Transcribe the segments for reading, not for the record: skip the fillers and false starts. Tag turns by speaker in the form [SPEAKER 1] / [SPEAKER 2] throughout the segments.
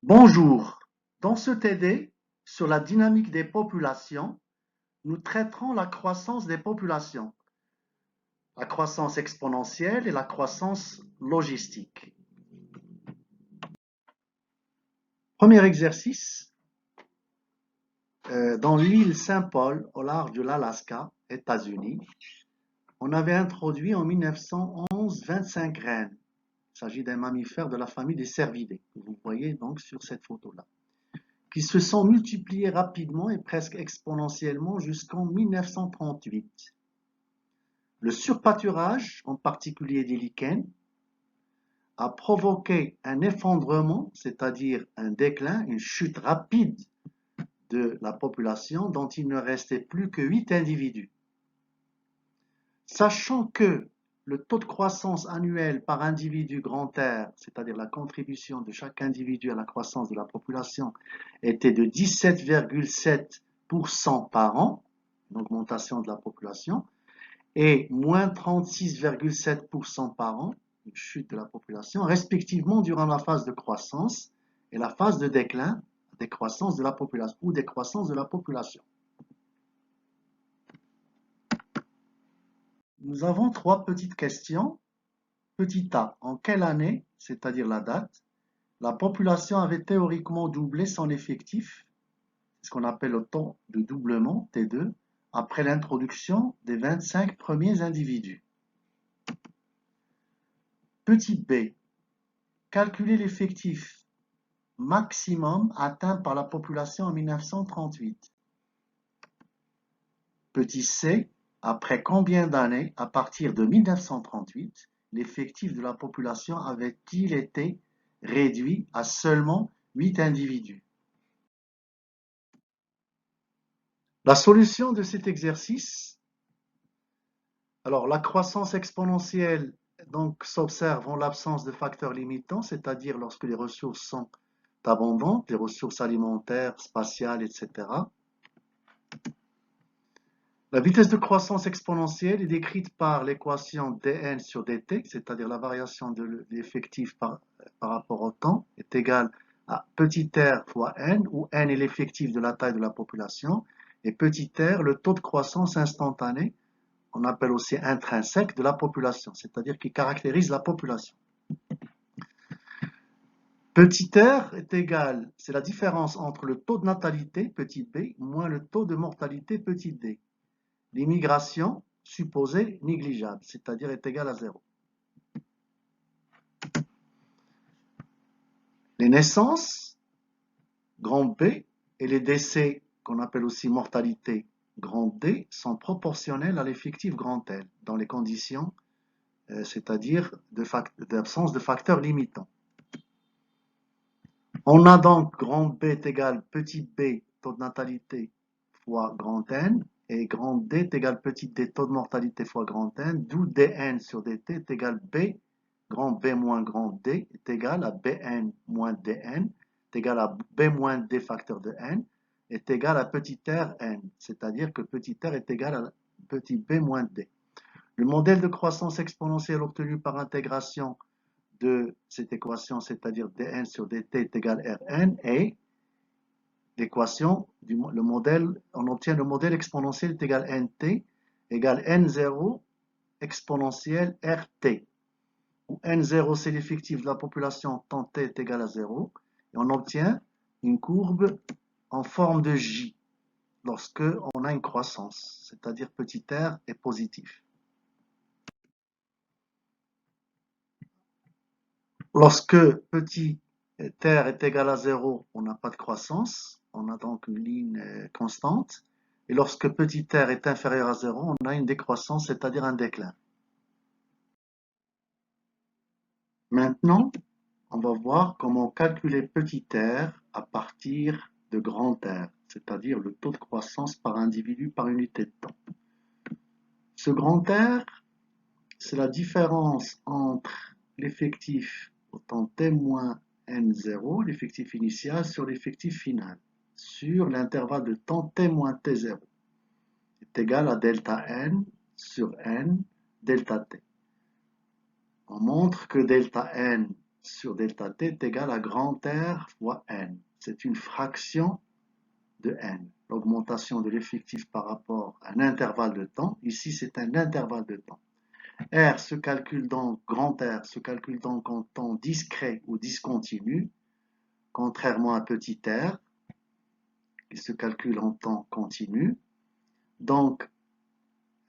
[SPEAKER 1] Bonjour, dans ce TD sur la dynamique des populations, nous traiterons la croissance des populations, la croissance exponentielle et la croissance logistique. Premier exercice, dans l'île Saint-Paul, au large de l'Alaska, États-Unis, on avait introduit en 1911 25 rennes. Il s'agit d'un mammifère de la famille des cervidés, que vous voyez donc sur cette photo-là, qui se sont multipliés rapidement et presque exponentiellement jusqu'en 1938. Le surpâturage, en particulier des lichens, a provoqué un effondrement, c'est-à-dire un déclin, une chute rapide de la population dont il ne restait plus que 8 individus. Sachant que le taux de croissance annuel par individu grand R, c'est-à-dire la contribution de chaque individu à la croissance de la population, était de 17,7% par an, une augmentation de la population, et moins 36,7% par an, une chute de la population, respectivement durant la phase de croissance et la phase de déclin, décroissance de la population ou décroissance de la population. Nous avons trois petites questions. Petit a, en quelle année, c'est-à-dire la date, la population avait théoriquement doublé son effectif, ce qu'on appelle le temps de doublement, T2, après l'introduction des 25 premiers individus. Petit b, calculer l'effectif maximum atteint par la population en 1938. Petit c, après combien d'années, à partir de 1938, l'effectif de la population avait-il été réduit à seulement 8 individus? La solution de cet exercice, alors la croissance exponentielle donc s'observe en l'absence de facteurs limitants, c'est-à-dire lorsque les ressources sont abondantes, les ressources alimentaires, spatiales, etc. La vitesse de croissance exponentielle est décrite par l'équation dn sur dt, c'est-à-dire la variation de l'effectif par rapport au temps, est égale à petit r fois n, où n est l'effectif de la taille de la population, et petit r, le taux de croissance instantané, on appelle aussi intrinsèque de la population, c'est-à-dire qui caractérise la population. Petit r est égal, c'est la différence entre le taux de natalité, petit b, moins le taux de mortalité, petit d. L'immigration supposée négligeable, c'est-à-dire est égale à 0. Les naissances, grand B, et les décès, qu'on appelle aussi mortalité, grand D, sont proportionnels à l'effectif grand L, dans les conditions, c'est-à-dire d'absence de facteurs limitants. On a donc grand B est égal petit b, taux de natalité, fois grand N, et grand D est égal petit d, taux de mortalité fois grand N, d'où dn sur dt est égal b, grand B moins grand D est égal à bn moins dn, est égal à b moins d facteur de n, est égal à petit r n, c'est-à-dire que petit r est égal à petit b moins d. Le modèle de croissance exponentielle obtenu par intégration de cette équation, c'est-à-dire dn sur dt est égal à Rn, et l'équation, le modèle, on obtient le modèle exponentiel est égal à nt égale n0 exponentielle rt, où n0 c'est l'effectif de la population tant t est égal à 0, et on obtient une courbe en forme de J lorsque on a une croissance, c'est-à-dire petit r est positif. Lorsque petit r est égal à 0, on n'a pas de croissance, on a donc une ligne constante. Et lorsque petit r est inférieur à 0, on a une décroissance, c'est-à-dire un déclin. Maintenant, on va voir comment calculer petit r à partir de grand R, c'est-à-dire le taux de croissance par individu par unité de temps. Ce grand R, c'est la différence entre l'effectif au temps t moins n0, l'effectif initial, sur l'effectif final, sur l'intervalle de temps t moins t0, est égal à delta n sur n delta t. On montre que delta n, sur delta t est égal à grand R fois n. C'est une fraction de n. L'augmentation de l'effectif par rapport à un intervalle de temps. Ici, c'est un intervalle de temps. R se calcule donc, grand R se calcule donc en temps discret ou discontinu, contrairement à petit r, qui se calcule en temps continu. Donc,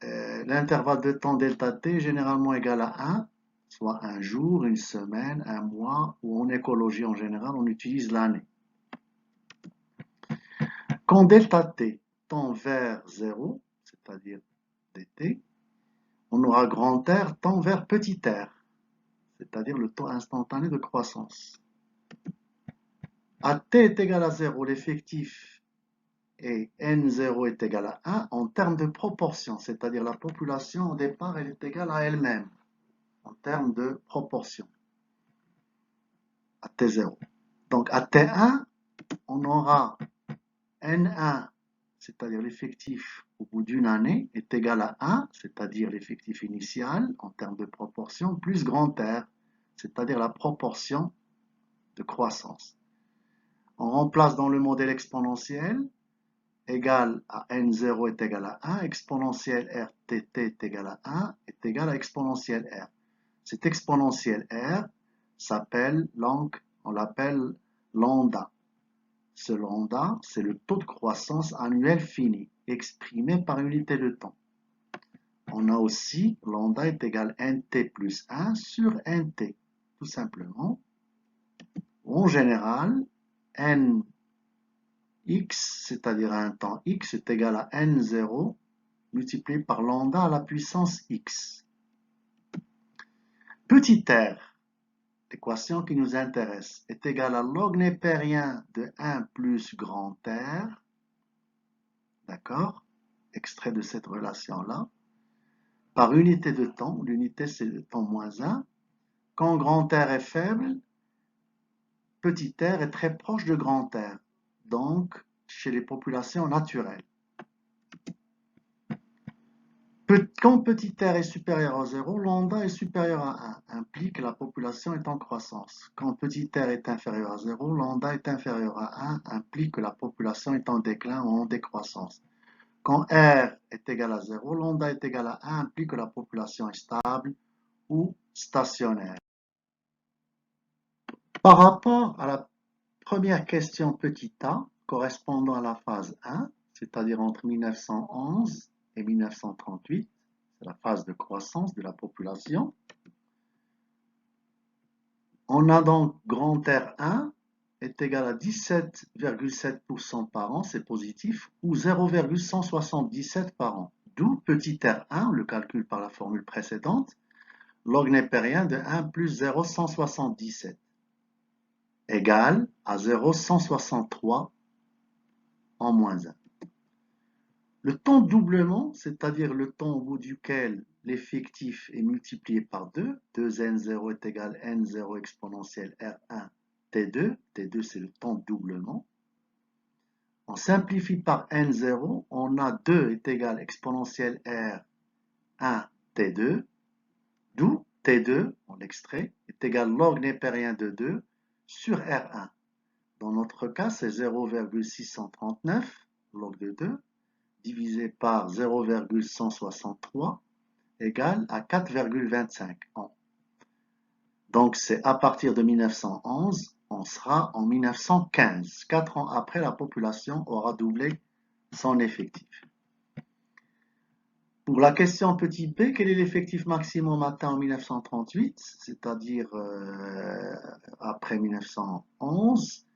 [SPEAKER 1] l'intervalle de temps delta t est généralement égal à 1, soit un jour, une semaine, un mois, ou en écologie en général, on utilise l'année. Quand delta t tend vers 0, c'est-à-dire dt, on aura grand R tend vers petit r, c'est-à-dire le temps instantané de croissance. À t est égal à 0, l'effectif et n0 est égal à 1 en termes de proportion, c'est-à-dire la population au départ elle est égale à elle-même en termes de proportion à t0. Donc à t1, on aura n1, c'est-à-dire l'effectif au bout d'une année, est égal à 1, c'est-à-dire l'effectif initial en termes de proportion, plus grand R, c'est-à-dire la proportion de croissance. On remplace dans le modèle exponentiel, égal à n0 est égal à 1, exponentielle rtt est égal à 1, est égal à exponentielle r. Cet exponentiel r s'appelle, on l'appelle lambda. Ce lambda, c'est le taux de croissance annuel fini, exprimé par unité de temps. On a aussi lambda est égal à nt plus 1 sur nt, tout simplement. En général, n x, c'est-à-dire un temps x, est égal à n0 multiplié par lambda à la puissance x. Petit r, l'équation qui nous intéresse, est égale à log népérien de 1 plus grand R, d'accord, extrait de cette relation-là, par unité de temps, l'unité c'est le temps moins 1, quand grand R est faible, petit r est très proche de grand R, donc chez les populations naturelles. Quand petit r est supérieur à 0, lambda est supérieur à 1, implique que la population est en croissance. Quand petit r est inférieur à 0, lambda est inférieur à 1, implique que la population est en déclin ou en décroissance. Quand r est égal à 0, lambda est égal à 1, implique que la population est stable ou stationnaire. Par rapport à la première question petit a, correspondant à la phase 1, c'est-à-dire entre 1911 et 1938, c'est la phase de croissance de la population. On a donc grand R1 est égal à 17,7% par an, c'est positif, ou 0,177 par an. D'où petit r1, le calcul par la formule précédente, log népérien de 1 plus 0,177 égale à 0,163 en moins 1. Le temps de doublement, c'est-à-dire le temps au bout duquel l'effectif est multiplié par 2, 2n0 est égal à n0 exponentielle r1 t2, t2 c'est le temps de doublement. On simplifie par n0, on a 2 est égal à exponentielle r1 t2, d'où t2, on l'extrait, est égal log népérien de 2 sur r1. Dans notre cas, c'est 0,639 log de 2 divisé par 0,163 égale à 4,25 ans. Donc c'est à partir de 1911, on sera en 1915. 4 ans après, la population aura doublé son effectif. Pour la question petit b, quel est l'effectif maximum atteint en 1938, c'est-à-dire après 1911,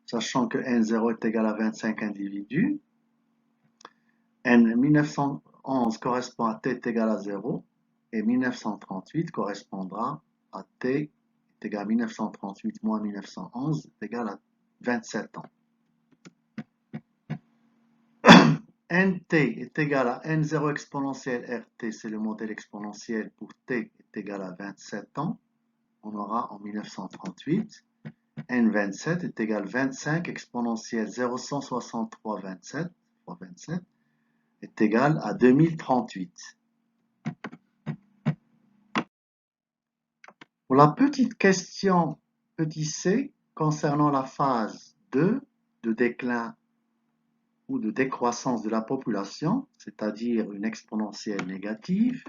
[SPEAKER 1] sachant que N0 est égal à 25 individus. N 1911 correspond à t est égal à 0 et 1938 correspondra à t est égal à 1938 moins 1911 est égal à 27 ans. Nt est égal à n0 exponentielle rt, c'est le modèle exponentiel pour t est égal à 27 ans. On aura en 1938 n27 est égal à 25 exponentielle 0,163 27 fois 27 est égal à 2038. Pour la petite question petit c, concernant la phase 2 de déclin ou de décroissance de la population, c'est-à-dire une exponentielle négative,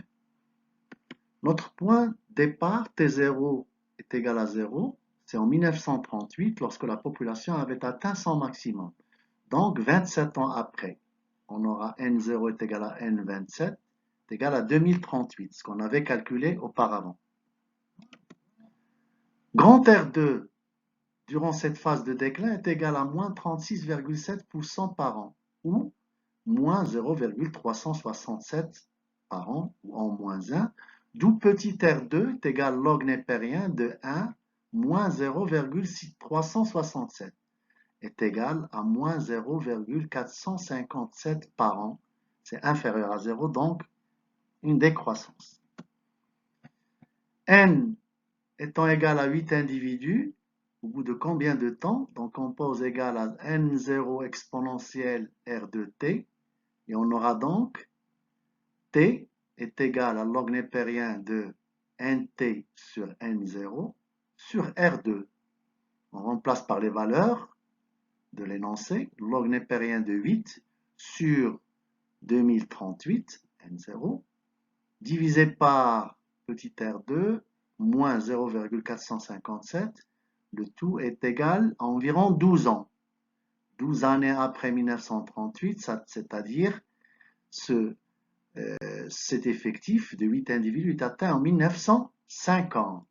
[SPEAKER 1] notre point départ T0 est égal à 0, c'est en 1938 lorsque la population avait atteint son maximum. Donc 27 ans après, on aura N0 est égal à N27 est égal à 2038, ce qu'on avait calculé auparavant. Grand R2 durant cette phase de déclin est égal à moins 36,7% par an, ou moins 0,367 par an, ou en moins 1, d'où petit R2 est égal log népérien de 1 moins 0,367 est égal à moins 0,457 par an. C'est inférieur à 0, donc une décroissance. N étant égal à 8 individus, au bout de combien de temps? Donc on pose égal à N0 exponentielle R de T, et on aura donc T est égal à log népérien de NT sur N0 sur R2. On remplace par les valeurs de l'énoncé, log népérien de 8 sur 2038, N0, divisé par petit r2, moins 0,457, le tout est égal à environ 12 ans. 12 années après 1938, c'est-à-dire cet effectif de 8 individus est atteint en 1950.